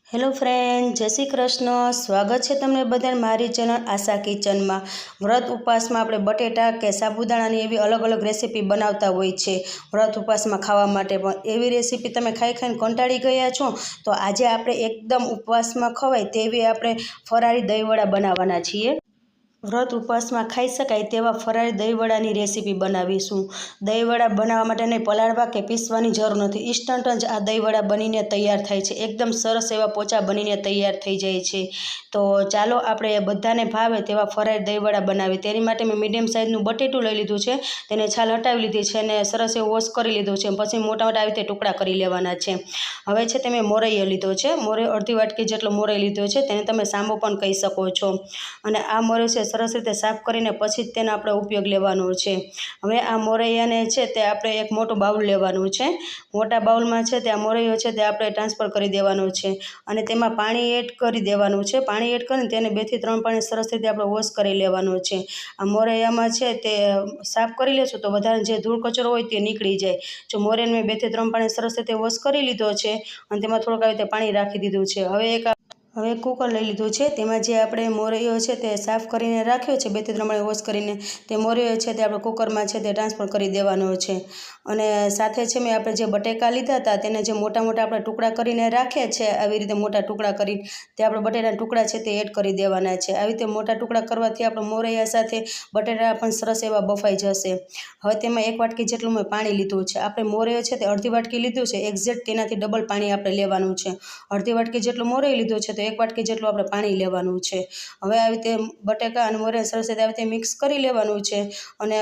Hello friend, જય શ્રી કૃષ્ણ. સ્વાગત છે તમને બધાને મારી ચેનલ આશા કિચનમાં. વ્રત ઉપવાસમાં આપણે બટેટા કે સાબુદાણાની એવી અલગ અલગ રેસીપી બનાવતા હોય છે વ્રત ઉપવાસમાં ખાવા માટે. પણ એવી રેસીપી તમે ખાઈ ખાઈને કંટાળી ગયા છો તો આજે આપણે એકદમ ઉપવાસમાં ખવાય તેવી આપણે ફરાળી દહીંવડા બનાવવાના છીએ. વ્રત ઉપવાસમાં ખાઈ શકાય તેવા ફરાળી દહીંવડાની રેસીપી બનાવીશું. દહીંવડા બનાવવા માટે નહીં પલાળવા કે પીસવાની જરૂર નથી. ઇન્સ્ટન્ટ જ આ દહીંવડા બનીને તૈયાર થાય છે. એકદમ સરસ એવા પોચા બનીને તૈયાર થઈ જાય છે. તો ચાલો આપણે બધાને ભાવે તેવા ફરાળી દહીંવડા બનાવીએ. તેની માટે મેં મીડિયમ સાઇઝનું બટેટું લઈ લીધું છે. તેને છાલ હટાવી લીધી છે અને સરસ એવું વોશ કરી લીધું છે. પછી મોટા મોટા આવી રીતે ટુકડા કરી લેવાના છે. હવે છે તે મેં મોરૈયો લીધો છે. મોરૈયો અડધી વાટકી જેટલો મોરૈયો લીધો છે. તેને તમે સાંબો પણ કહી શકો છો. અને આ મોરૈયો છે સરસ રીતે સાફ કરીને પછી જ તેનો આપણે ઉપયોગ લેવાનો છે. હવે આ મોરૈયાને છે તે આપણે એક મોટું બાઉલ લેવાનું છે. મોટા બાઉલમાં છે તે આ મોરૈયો છે તે આપણે ટ્રાન્સફર કરી દેવાનો છે અને તેમાં પાણી એડ કરી દેવાનું છે. પાણી એડ કરીને તેને 2 થી 3 પાણી સરસ રીતે આપણે વોશ કરી લેવાનું છે. આ મોરૈયામાં છે તે સાફ કરી લેશું તો વધારે જે ધૂળ કચરો હોય તે નીકળી જાય. જો મોરૈયાને મેં 2 થી 3 પાણી સરસ રીતે વોશ કરી લીધો છે અને તેમાં થોડુંક આવી રીતે પાણી રાખી દીધું છે. હવે કુકર લઈ લીધું છે. તેમાં જે આપણે મોરૈયો છે તે સાફ કરીને રાખ્યો છે 2 થી 3 પાણી વોશ કરીને તે મોરૈયો છે તે આપણે કુકરમાં છે તે ટ્રાન્સફર કરી દેવાનો છે. અને સાથે છે મેં આપણે જે બટેકા લીધા હતા તેને જે મોટા મોટા આપણે ટુકડા કરીને રાખ્યા છે આવી રીતે મોટા ટુકડા કરી તે આપણે બટેટાના ટુકડા છે તે એડ કરી દેવાના છે. આવી રીતે મોટા ટુકડા કરવાથી આપણે મોરૈયા સાથે બટેટા પણ સરસ એવા બફાઈ જશે. હવે તેમાં 1 વાટકી જેટલું મેં પાણી લીધું છે. આપણે મોરૈયો છે તે અડધી વાટકી લીધું છે. એક્ઝેક્ટ તેનાથી ડબલ પાણી આપણે લેવાનું છે. અડધી વાટકી જેટલું મોરૈયું લીધું છે તો 1 વાટકી જેટલું આપણે પાણી લેવાનું છે. હવે આવી રીતે બટેકા અને મોરૈયા સરસ રીતે આવી રીતે મિક્સ કરી લેવાનું છે અને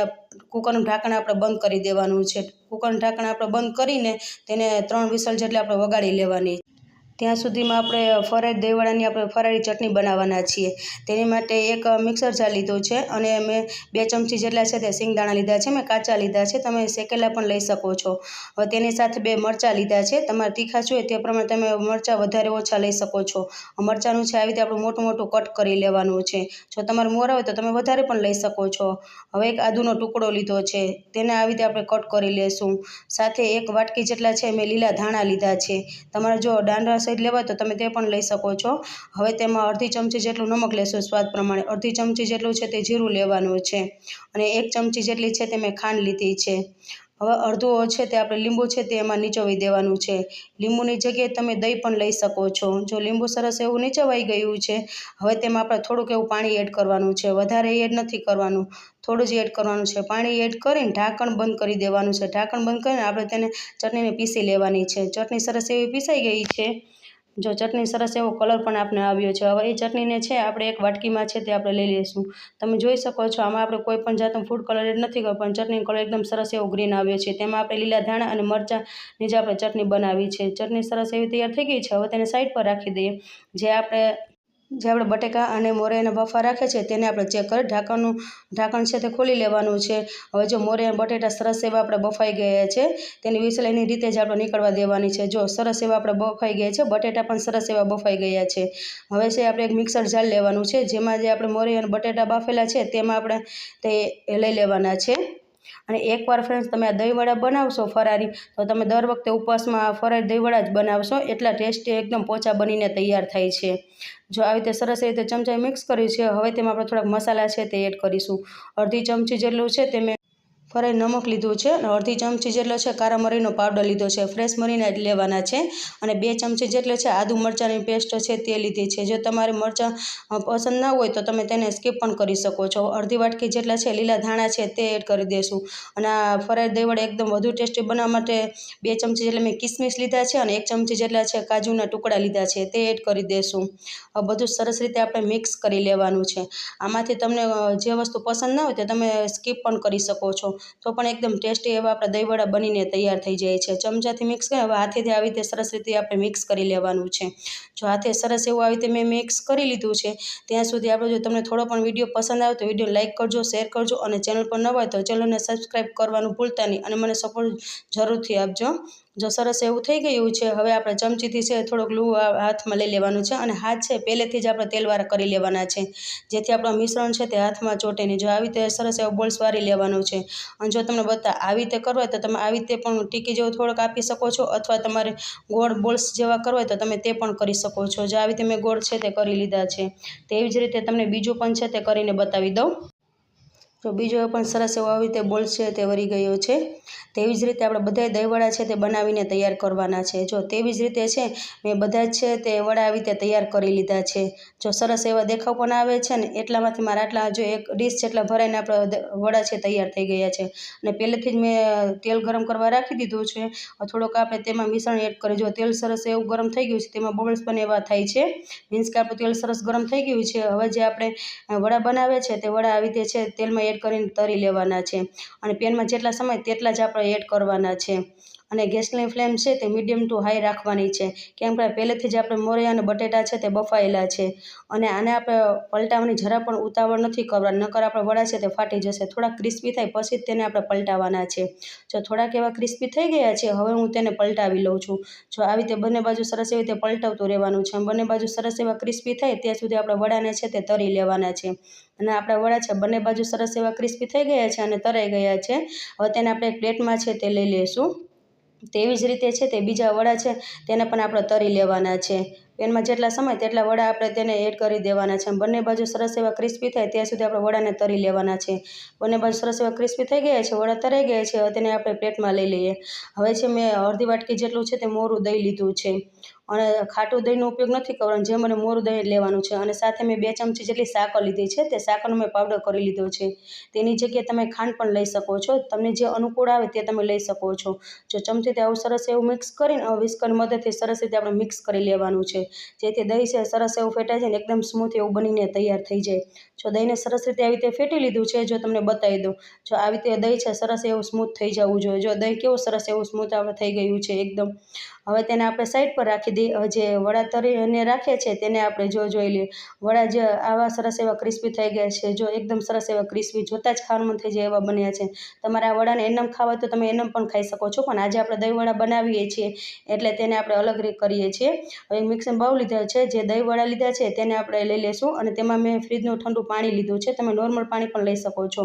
કુકરનું ઢાંકણ આપણે બંધ કરી દેવાનું છે. કુકરનું ઢાંકણ આપણે બંધ કરીને તેને 3 વિસલ જેટલી આપણે વગાડી લેવાની. ત્યાં સુધીમાં આપણે ફરાળી દહીંવડાની આપણે ફરાળી ચટણી બનાવવાના છીએ. તેની માટે એક મિક્સર જાર લીધું છે અને મેં 2 ચમચી જેટલા છે તે સિંગદાણા લીધા છે. મેં કાચા લીધા છે. તમે શેકેલા પણ લઈ શકો છો. હવે તેની સાથે 2 મરચાં લીધા છે. તમારે તીખા જોઈએ તે પ્રમાણે તમે મરચાં વધારે ઓછા લઈ શકો છો. મરચાંનું છે આવી રીતે આપણે મોટું મોટું કટ કરી લેવાનું છે. જો તમારે મોરા હોય તો તમે વધારે પણ લઈ શકો છો. હવે એક આદુનો ટુકડો લીધો છે. તેને આવી રીતે આપણે કટ કરી લેશું. સાથે 1 વાટકી જેટલા છે મેં લીલા ધાણા લીધા છે. તમારે જો દાંડરા સહિત લેવાય તો તમે તે પણ લઈ શકો છો. હવે તેમાં અડધી ચમચી જેટલું નમક લેશું સ્વાદ પ્રમાણે. અડધી ચમચી જેટલું છે તે જીરું લેવાનું છે અને 1 ચમચી જેટલી છે તે મેં ખાંડ લીધી છે. હવે અડધું છે તે આપણે લીંબુ છે તે એમાં નીચોવી દેવાનું છે. લીંબુની જગ્યાએ તમે દહીં પણ લઈ શકો છો. જો લીંબુ સરસ એવું નીચોવાઈ ગયું છે હવે તેમાં આપણે થોડુંક એવું પાણી એડ કરવાનું છે. વધારે એડ નથી કરવાનું, થોડું જ એડ કરવાનું છે. પાણી એડ કરીને ઢાંકણ બંધ કરી દેવાનું છે. ઢાંકણ બંધ કરીને આપણે તેને ચટણીને પીસી લેવાની છે. ચટણી સરસ એવી પીસાઈ ગઈ છે. જો ચટણી સરસ એવો કલર પણ આપણે આવ્યો છે. હવે એ ચટણીને છે આપણે એક વાટકીમાં છે તે આપણે લઈ લઈશું. તમે જોઈ શકો છો આમાં આપણે કોઈ પણ જાતનું ફૂડ કલર એડ નથી કર્યો પણ ચટણીનો કલર એકદમ સરસ એવો ગ્રીન આવ્યો છે. તેમાં આપણે લીલા ધાણા અને મરચાંની જે આપણે ચટણી બનાવી છે. ચટણી સરસ એવી તૈયાર થઈ ગઈ છે. હવે તેને સાઈડ પર રાખી દઈએ. જે આપણે બટેકા અને મોરૈયાના બફા રાખે છે તેને આપણે ચેક કરી ઢાંકણ છે તે ખોલી લેવાનું છે. હવે જો મોરૈયા બટેટા સરસ એવા આપણે બફાઈ ગયા છે તેની વિસલ એની રીતે જ આપણે નીકળવા દેવાની છે. જો સરસ એવા આપણે બફાઈ ગયા છે. બટેટા પણ સરસ એવા બફાઈ ગયા છે. હવે છે આપણે એક મિક્સર જાર લેવાનું છે. જેમાં જે આપણે મોરૈયા અને બટેટા બાફેલા છે તેમાં આપણે તે લઈ લેવાના છે. અને એકવાર ફ્રેન્ડ્સ તમે આ દહીંવડા બનાવશો ફરારી તો તમે દર વખતે ઉપવાસમાં ફરારી દહીંવડા જ બનાવશો. એટલા ટેસ્ટી એકદમ પોચા બનીને તૈયાર થાય છે. જો આવી રીતે સરસ રીતે ચમચાએ મિક્સ કર્યું છે. હવે તેમાં આપણે થોડાક મસાલા છે તે એડ કરીશું. અડધી ચમચી જેટલું છે તે મેં ફરાળી નમક લીધું છે અને અડધી ચમચી જેટલો છે કારા મરીનો પાવડર લીધો છે. ફ્રેશ મરીના જ લેવાના છે. અને 2 ચમચી જેટલો છે આદુ મરચાંની પેસ્ટ છે તે લીધી છે. જો તમારે મરચાં પસંદ ના હોય તો તમે તેને સ્કીપ પણ કરી શકો છો. અડધી વાટકી જેટલા છે લીલા ધાણા છે તે એડ કરી દેશું. અને આ ફરાળી દહીંવડા એકદમ વધુ ટેસ્ટી બનાવવા માટે 2 ચમચી જેટલા મેં કિસમિસ લીધા છે અને 1 ચમચી જેટલા છે કાજુના ટુકડા લીધા છે તે એડ કરી દેશું. હવે બધું સરસ રીતે આપણે મિક્સ કરી લેવાનું છે. આમાંથી તમને જે વસ્તુ પસંદ ના હોય તે તમે સ્કીપ પણ કરી શકો છો. તો પણ એકદમ ટેસ્ટી એવા આપણા દહીંવડા બનીને તૈયાર થઈ જાય છે. ચમચાથી મિક્સ કરી હવે હાથેથી આવી રીતે સરસ રીતે આપણે મિક્સ કરી લેવાનું છે. જો હાથે સરસ એવું આવી રીતે મેં મિક્સ કરી લીધું છે ત્યાં સુધી આપણે જો તમને થોડો પણ વિડીયો પસંદ આવે તો વિડીયો લાઇક કરજો, શેર કરજો અને ચેનલ પર ન હોય તો ચેનલને સબસ્ક્રાઈબ કરવાનું ભૂલતા નહીં અને મને સપોર્ટ જરૂરથી આપજો. જો સરસ એવું થઈ ગયું છે, હવે આપણે ચમચીથી છે થોડોક લૂ હાથમાં લઈ લેવાનું છે અને હાથ છે પહેલેથી જ આપણે તેલવાળા કરી લેવાના છે, જેથી આપણું મિશ્રણ છે તે હાથમાં ચોટે નહીં. જો આવી રીતે સરસ એવો બોલ્સ વારી લેવાનું છે. અને જો તમને આવી રીતે કરવો હોય તો તમે આવી રીતે પણ ટીકી જેવું થોડુંક આપી શકો છો, અથવા તમારે ગોળ બોલ્સ જેવા કરવા હોય તો તમે તે પણ કરી શકો છો. જો આવી રીતે મેં ગોળ છે તે કરી લીધા છે. તેવી જ રીતે તમને બીજું પણ છે તે કરીને બતાવી દઉં. તો બીજો પણ સરસ એવો આવી રીતે બોલ્સ છે તે વળી ગયો છે. તેવી જ રીતે આપણે બધા દહીંવડા છે તે બનાવીને તૈયાર કરવાના છે. જો તેવી જ રીતે છે મેં બધા જ છે તે વડા આવી રીતે તૈયાર કરી લીધા છે. જો સરસ એવા દેખાવ પણ આવે છે ને, એટલામાંથી મારા આટલા જો એક ડીશ જેટલા ભરાઈને આપણે વડા છે તૈયાર થઈ ગયા છે. અને પહેલેથી જ મેં તેલ ગરમ કરવા રાખી દીધું છે. થોડોક આપણે તેમાં મિશ્રણ એડ કરી. જો તેલ સરસ એવું ગરમ થઈ ગયું છે, તેમાં બબલ્સ પણ એવા થાય છે, મીન્સ કે આપણું તેલ સરસ ગરમ થઈ ગયું છે. હવે જે આપણે વડા બનાવે છે તે વડા આવી રીતે છે તેલમાં એડ કરીને તળી લેવાના છે. અને પેનમાં જેટલા સમય તેટલા જ આપણે એડ કરવાના છે. અને ગેસની ફ્લેમ છે તે મીડિયમ ટુ હાઈ રાખવાની છે, કેમ કે પહેલેથી જ આપણે મોરિયા અને બટેટા છે તે બફાયેલા છે. અને આને આપણે પલટાવવાની જરા પણ ઉતાવળ નથી કરવાની, નકર આપણે વડા છે તે ફાટી જશે. થોડાક ક્રિસ્પી થાય પછી જ તેને આપણે પલટાવવાના છે. જો થોડાક એવા ક્રિસ્પી થઈ ગયા છે, હવે હું તેને પલટાવી લઉં છું. જો આવી રીતે બંને બાજુ સરસ એવી રીતે પલટાવતું રહેવાનું છે. બંને બાજુ સરસ એવા ક્રિસ્પી થાય ત્યાં સુધી આપણે વડાને છે તે તળી લેવાના છે. અને આપણા વડા છે બંને બાજુ સરસ એવા ક્રિસ્પી થઈ ગયા છે અને તળાઈ ગયા છે. હવે તેને આપણે એક પ્લેટમાં છે તે લઈ લઈશું. તેવી જ રીતે છે તે બીજા વડા છે તેને પણ આપણે તળી લેવાના છે. પેનમાં જેટલા સમય તેટલા વડા આપણે તેને એડ કરી દેવાના છે. બંને બાજુ સરસ એવા ક્રિસ્પી થાય ત્યાં સુધી આપણે વડાને તળી લેવાના છે. બંને બાજુ સરસ એવા ક્રિસ્પી થઈ ગયા છે, વડા તળાઈ ગયા છે. હવે તેને આપણે પ્લેટમાં લઈ લઈએ. હવે છે મેં અડધી વાટકી જેટલું છે તે મોરું દહીં લીધું છે. અને ખાટું દહીંનો ઉપયોગ નથી કરવાનો, જે મને મોરું દહીં લેવાનું છે. અને સાથે મેં 2 ચમચી જેટલી સાકર લીધી છે, તે સાકરનો મેં પાવડર કરી લીધો છે. તેની જગ્યાએ તમે ખાંડ પણ લઈ શકો છો, તમને જે અનુકૂળ આવે તે તમે લઈ શકો છો. જો ચમચીથી આવું સરસ એવું મિક્સ કરીને વિસ્કરની મદદથી સરસ રીતે આપણે મિક્સ કરી લેવાનું છે, જેથી દહીં છે સરસ એવું ફેટાઈ જાય ને એકદમ સ્મૂથ એવું બનીને તૈયાર થઈ જાય. જો દહીંને સરસ રીતે આવી રીતે ફેટી લીધું છે, જો તમને બતાવી દઉં, જો આવી રીતે દહીં છે સરસ એવું સ્મૂથ થઈ જવું જોઈએ. જો દહીં કેવું સરસ એવું સ્મૂથ આપણે થઈ ગયું છે એકદમ. હવે તેને આપણે સાઈડ પર રાખી દઈએ. હવે જે વડા તળીને રાખે છે તેને આપણે જોઈ લઈએ. વડા જે આવા સરસ એવા ક્રિસ્પી થઈ ગયા છે, જો એકદમ સરસ એવા ક્રિસ્પી, જોતાં જ ખાવાનું મન થઈ જાય એવા બન્યા છે. તમારે આ વડાને એનમ ખાવા તો તમે એનમ પણ ખાઈ શકો છો, પણ આજે આપણે દહીં વડા બનાવીએ છીએ એટલે તેને આપણે અલગ રીતે કરીએ છીએ. હવે મિક્સિંગ બાઉલ લીધા છે, જે દહીં વડા લીધા છે તેને આપણે લઈ લઈશું. અને તેમાં મેં ફ્રીજનું ઠંડુ પાણી લીધું છે, તમે નોર્મલ પાણી પણ લઈ શકો છો.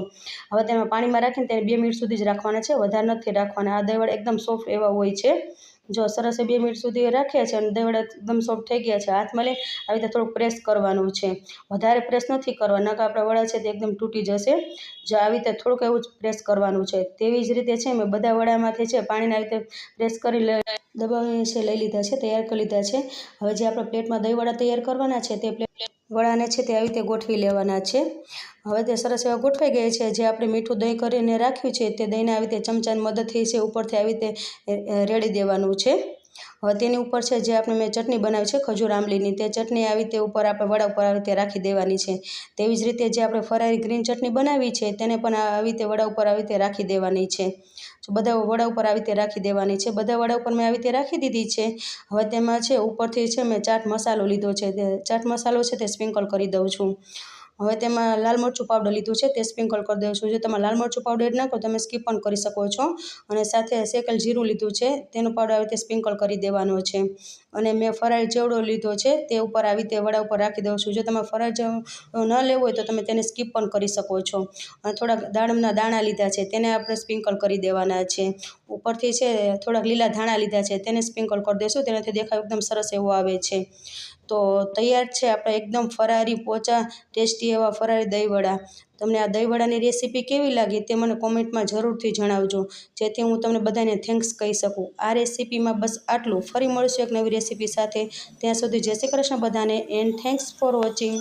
હવે તેમાં પાણીમાં રાખીને તેને 2 મિનિટ સુધી જ રાખવાના છે, વધારે નથી રાખવાના. આ દહીં વડા એકદમ સોફ્ટ એવા હોય છે. જો સરસ 2 મિનિટ સુધી રાખ્યા છે અને દહીં વડા એકદમ સોફ્ટ થઈ ગયા છે. હાથમાં લઈને આવી રીતે થોડુંક પ્રેસ કરવાનું છે, વધારે પ્રેસ નથી કરવા, નકર આપણા વડા છે તે એકદમ તૂટી જશે. જો આવી રીતે થોડુંક એવું જ પ્રેસ કરવાનું છે. તેવી જ રીતે છે મેં બધા વડામાંથી છે પાણીને આવી રીતે પ્રેસ કરી દબાવીને છે લઈ લીધા છે, તૈયાર કરી લીધા છે. હવે જે આપણે પ્લેટમાં દહીં વડા તૈયાર કરવાના છે તે વડાને છે તે આવી રીતે ગોઠવી લેવાના છે. હવે તે સરસ એવા ગોઠવાઈ ગયા છે. જે આપણે મીઠું દહીં કરીને રાખ્યું છે તે દહીંને આવી રીતે ચમચાની મદદથી છે ઉપરથી આવી રીતે રેડી દેવાનું છે. હવે તેની ઉપર છે જે આપણે મેં ચટણી બનાવી છે ખજૂર આંબલીની, તે ચટણી આવી રીતે ઉપર આપણે વડા ઉપર આવી રીતે રાખી દેવાની છે. તેવી જ રીતે જે આપણે ફરાળી ગ્રીન ચટણી બનાવી છે તેને પણ આવી રીતે વડા ઉપર આવી રીતે રાખી દેવાની છે. બધા વડા ઉપર આવી રીતે રાખી દેવાની છે. બધા વડા ઉપર મેં આવી રીતે રાખી દીધી છે. હવે તેમાં છે ઉપરથી છે મેં ચાટ મસાલો લીધો છે, તે ચાટ મસાલો છે તે સ્પ્રિંકલ કરી દઉં છું. હવે તેમાં લાલ મરચું પાવડર લીધું છે તે સ્પ્રિંકલ કરી દઉં છું. જો તમે લાલ મરચું પાવડર એડ નાખો તમે સ્કીપ પણ કરી શકો છો. અને સાથે શેકેલ જીરું લીધું છે, તેનો પાવડર આવી રીતે સ્પ્રિંકલ કરી દેવાનો છે. અને મેં ફરાળી ચેવડો લીધો છે, તે ઉપર આવી રીતે વડા ઉપર રાખી દઉં છું. જો તમે ફરાળી ચેવડો ન લેવો હોય તો તમે તેને સ્કીપ પણ કરી શકો છો. અને થોડાક દાડમના દાણા લીધા છે, તેને આપણે સ્પ્રિંકલ કરી દેવાના છે. ઉપરથી છે થોડાક લીલા ધાણા લીધા છે, તેને સ્પ્રિંકલ કરી દઈશું, તેનાથી દેખાવ એકદમ સરસ એવો આવે છે. તો તૈયાર છે આપણે એકદમ ફરારી પોચા ટેસ્ટી એવા ફરારી દહીં વડા. તમને આ દહીં વડાની રેસીપી કેવી લાગી તે મને કોમેન્ટમાં જરૂરથી જણાવજો, જેથી હું તમને બધાને થેન્ક્સ કહી શકું. આ રેસીપીમાં બસ આટલું. ફરી મળશું એક નવી રેસીપી સાથે. ત્યાં સુધી જય શ્રી કૃષ્ણ બધાને, એન્ડ થેન્ક્સ ફોર વોચિંગ.